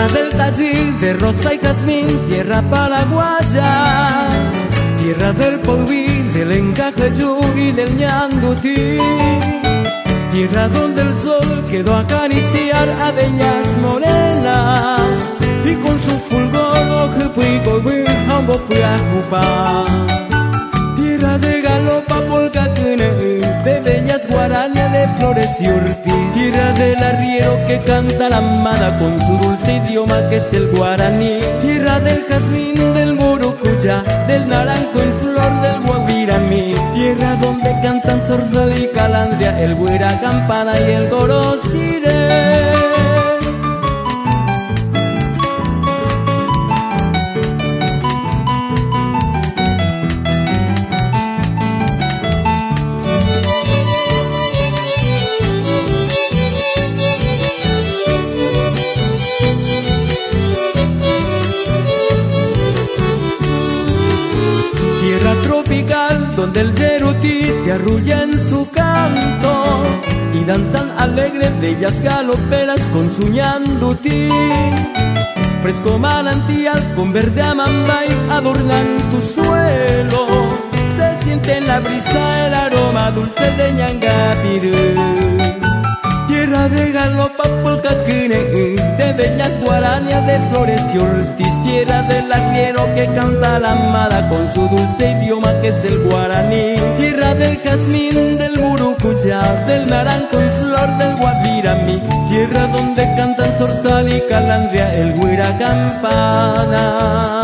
Tierra del tallí, de rosa y jazmín, tierra paraguaya, tierra del polvín, del encajayú y del ñandutí, tierra donde el sol quedó a acariciar a bellas morenas y con su fulgor tierra de galopa, polcacune, de bellas guarañas, de flores y ortiz, tierra del arriero que canta la amada con su dulce idioma que es el guaraní, tierra del jazmín, del murucuyá, del naranjo en flor, del guaviramí, tierra donde cantan zorzal y calandria, el güira campana y el gorosiré. Tierra tropical donde el yerutí te arrulla en su canto y danzan alegres bellas galoperas con su ñandutí. Fresco manantial con verde amambay adornan tu suelo, se siente en la brisa el aroma dulce de ñangapirú. Tierra de galopa, polcacune, de bellas guarañas, de flores y ortiz, tierra del arriero que canta la amada con su dulce idioma que es el guaraní, tierra del jazmín, del murucuyá, del naranjo en flor, del guaviramí, tierra donde cantan zorzal y calandria, el güira campana.